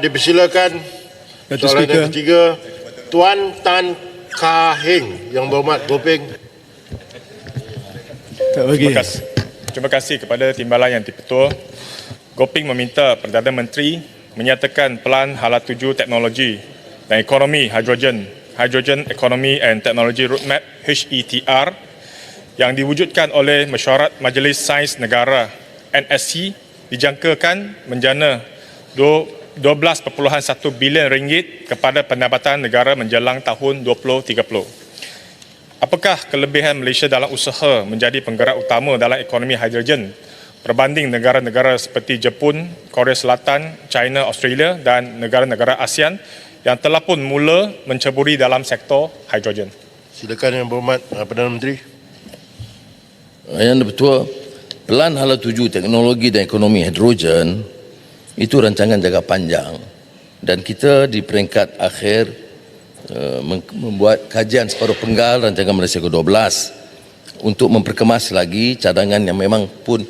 Dipersilakan soalan yang ketiga, Tuan Tan Kah Heng. Yang berhormat Gopeng. Terima kasih kepada Timbalan Yang Dipertua. Gopeng meminta Perdana Menteri menyatakan Pelan Hala Tuju Teknologi dan Ekonomi Hydrogen Economy and Technology Roadmap HETR yang diwujudkan oleh Mesyuarat Majlis Sains Negara NSC dijangkakan menjana 12.1 bilion ringgit kepada pendapatan negara menjelang tahun 2030. Apakah kelebihan Malaysia dalam usaha menjadi penggerak utama dalam ekonomi hidrogen berbanding negara-negara seperti Jepun, Korea Selatan, China, Australia dan negara-negara ASEAN yang telah pun mula menceburi dalam sektor hidrogen? Silakan Yang Berhormat Perdana Menteri. Yang Dipertua, Pelan Hala Tuju Teknologi dan Ekonomi Hidrogen itu rancangan jangka panjang dan kita di peringkat akhir membuat kajian separuh penggal rancangan Malaysia ke-12 untuk memperkemas lagi cadangan yang memang pun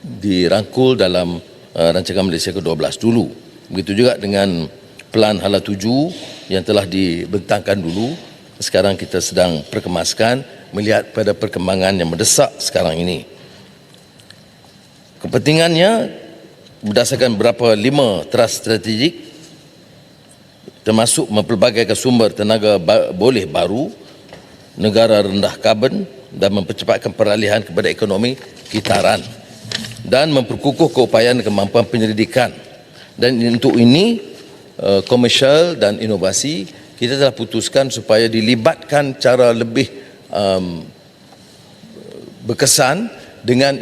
dirangkul dalam rancangan Malaysia ke-12 dulu. Begitu juga dengan Pelan Hala Tuju yang telah dibentangkan dulu, sekarang kita sedang perkemaskan melihat pada perkembangan yang mendesak sekarang ini. Kepentingannya berdasarkan beberapa 5 teras strategik termasuk mempelbagaikan sumber tenaga boleh baru, negara rendah karbon dan mempercepatkan peralihan kepada ekonomi kitaran dan memperkukuh keupayaan dan kemampuan penyelidikan. Dan untuk ini komersial dan inovasi kita telah putuskan supaya dilibatkan cara lebih berkesan dengan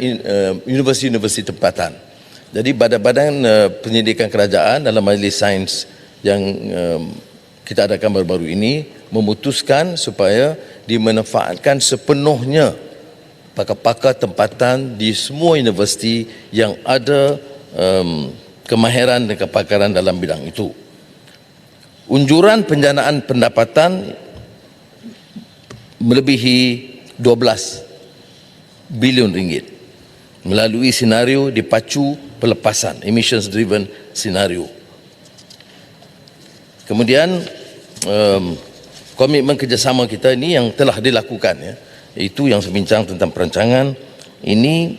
universiti-universiti tempatan. Jadi badan-badan penyelidikan kerajaan dalam Majlis Sains yang kita adakan baru-baru ini memutuskan supaya dimanfaatkan sepenuhnya pakar-pakar tempatan di semua universiti yang ada kemahiran dan kepakaran dalam bidang itu. Unjuran penjanaan pendapatan melebihi 12 bilion ringgit melalui senario dipacu pelepasan, emissions driven scenario. Kemudian komitmen kerjasama kita ini yang telah dilakukan, ya, itu yang saya bincang tentang perancangan ini.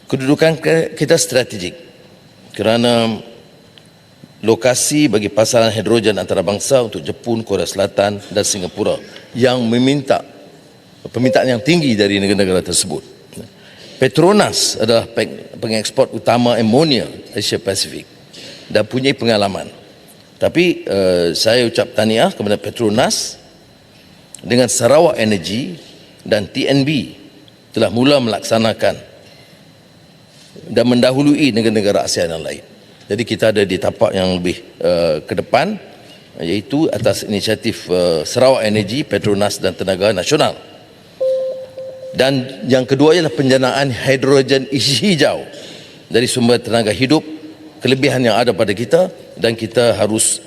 Kedudukan kita strategik kerana lokasi bagi pasaran hidrogen antarabangsa untuk Jepun, Korea Selatan dan Singapura yang meminta permintaan yang tinggi dari negara-negara tersebut. Petronas adalah pengekspor utama amonia Asia Pasifik dan punya pengalaman. Tapi saya ucap tahniah kepada Petronas dengan Sarawak Energy dan TNB telah mula melaksanakan dan mendahului negara-negara ASEAN yang lain. Jadi kita ada di tapak yang lebih ke depan, iaitu atas inisiatif Sarawak Energy, Petronas dan Tenaga Nasional. Dan yang kedua ialah penjanaan hidrogen hijau dari sumber tenaga hidup, kelebihan yang ada pada kita dan kita harus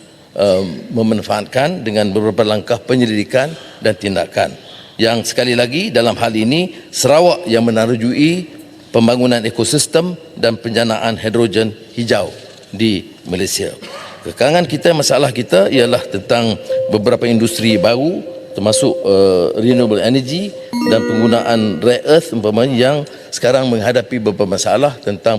memanfaatkan dengan beberapa langkah penyelidikan dan tindakan. Yang sekali lagi dalam hal ini Sarawak yang menarujui pembangunan ekosistem dan penjanaan hidrogen hijau di Malaysia. Kekangan kita, masalah kita ialah tentang beberapa industri baru termasuk renewable energy dan penggunaan rare earth umpamanya yang sekarang menghadapi beberapa masalah tentang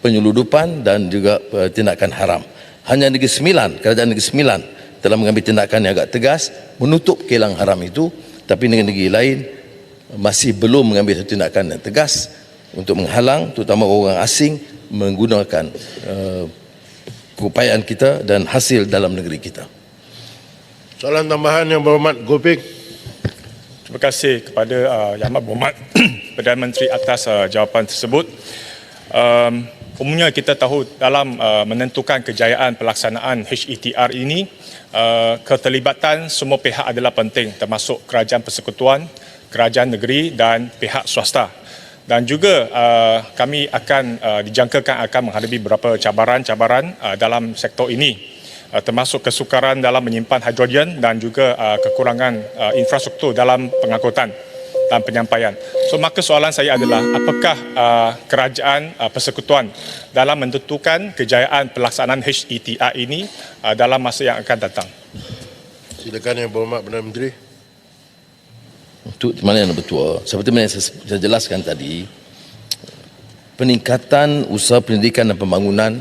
penyeludupan dan juga tindakan haram. Hanya Negeri Sembilan, Kerajaan Negeri Sembilan telah mengambil tindakan yang agak tegas menutup kilang haram itu, tapi negeri-negeri lain masih belum mengambil tindakan yang tegas untuk menghalang terutama orang asing menggunakan keupayaan kita dan hasil dalam negeri kita. Soalan tambahan Yang Berhormat Gopeng. Terima kasih kepada Yang Amat Berhormat Perdana Menteri atas jawapan tersebut. Umumnya kita tahu dalam menentukan kejayaan pelaksanaan HETR ini, keterlibatan semua pihak adalah penting, termasuk kerajaan persekutuan, kerajaan negeri dan pihak swasta. Dan juga kami akan dijangkakan akan menghadapi beberapa cabaran-cabaran dalam sektor ini, termasuk kesukaran dalam menyimpan hidrogen dan juga kekurangan infrastruktur dalam pengangkutan. penyampaian. So maka soalan saya adalah apakah kerajaan persekutuan dalam menentukan kejayaan pelaksanaan HETR ini dalam masa yang akan datang? Silakan Yang Berhormat Perdana Menteri. Untuk mana yang betul, seperti mana yang saya jelaskan tadi, peningkatan usaha pendidikan dan pembangunan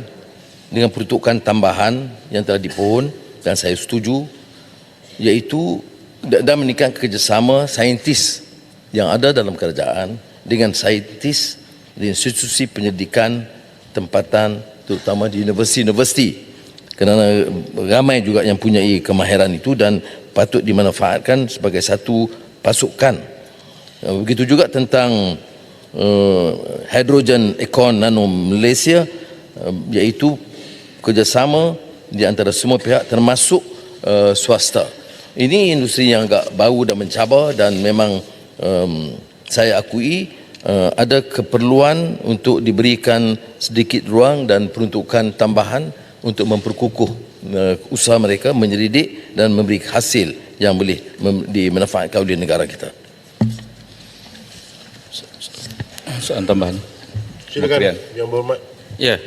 dengan peruntukan tambahan yang telah dipohon dan saya setuju, iaitu dan meningkatkan kerjasama saintis yang ada dalam kerajaan dengan saintis di institusi pendidikan tempatan terutama di universiti-universiti, kerana ramai juga yang punyai kemahiran itu dan patut dimanfaatkan sebagai satu pasukan. Begitu juga tentang hydrogen econ nano Malaysia, iaitu kerjasama di antara semua pihak termasuk swasta. Ini industri yang agak baru dan mencabar dan memang saya akui ada keperluan untuk diberikan sedikit ruang dan peruntukan tambahan untuk memperkukuh usaha mereka menyelidik dan memberi hasil yang boleh dimanfaatkan oleh negara kita. Soalan tambahan. Silakan Yang Berhormat Ya.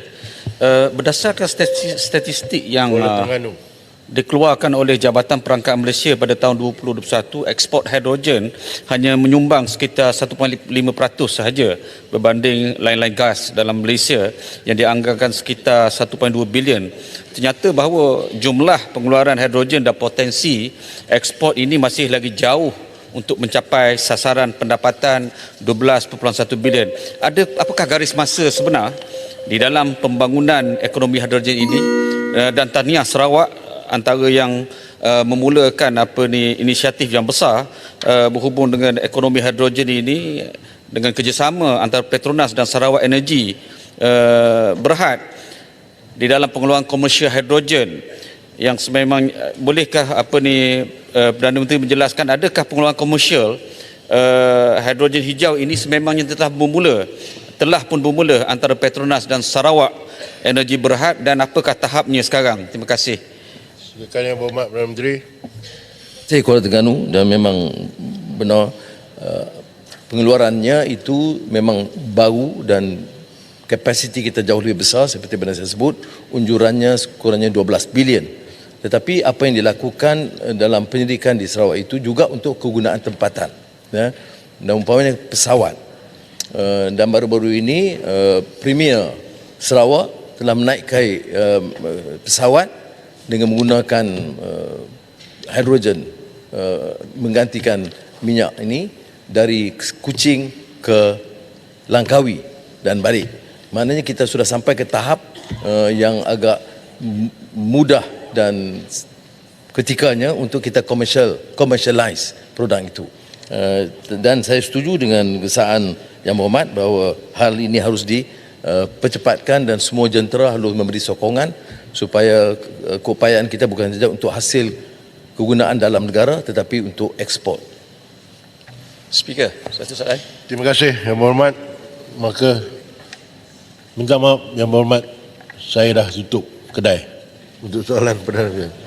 Berdasarkan statistik yang Kuala Terengganu. dikeluarkan oleh Jabatan Perangkat Malaysia pada tahun 2021, ekspor hidrogen hanya menyumbang sekitar 1.5% sahaja berbanding lain-lain gas dalam Malaysia yang dianggarkan sekitar 1.2 bilion. Ternyata bahawa jumlah pengeluaran hidrogen dan potensi ekspor ini masih lagi jauh untuk mencapai sasaran pendapatan 12.1 bilion. Apakah garis masa sebenar di dalam pembangunan ekonomi hidrogen ini, dan tahniah Sarawak antara yang memulakan inisiatif yang besar berhubung dengan ekonomi hidrogen ini dengan kerjasama antara Petronas dan Sarawak Energy Berhad di dalam pengeluaran komersial hidrogen yang sememang bolehkah Perdana Menteri menjelaskan adakah pengeluaran komersial hidrogen hijau ini sememangnya telah pun bermula antara Petronas dan Sarawak Energy Berhad dan apakah tahapnya sekarang? Terima kasih. Silakan Yang Berhormat Perdana Menteri. Saya Kuala Terengganu dan memang benar pengeluarannya itu memang baru dan kapasiti kita jauh lebih besar seperti yang saya sebut, unjurannya kurangnya 12 bilion. Tetapi apa yang dilakukan dalam pendidikan di Sarawak itu juga untuk kegunaan tempatan, ya, dan umpamanya pesawat. Dan baru-baru ini Premier Sarawak telah menaikkan pesawat dengan menggunakan hidrogen menggantikan minyak ini dari Kuching ke Langkawi dan balik. Maknanya kita sudah sampai ke tahap yang agak mudah dan ketikanya untuk kita commercialize produk itu. Dan saya setuju dengan kesaan Yang Berhormat bahawa hal ini harus dipercepatkan dan semua jentera harus memberi sokongan supaya keupayaan kita bukan saja untuk hasil kegunaan dalam negara tetapi untuk ekspor. Speaker, satu soalan. Terima kasih Yang Berhormat. Maka minta maaf Yang Berhormat, saya dah tutup kedai untuk soalan Perdana Menteri.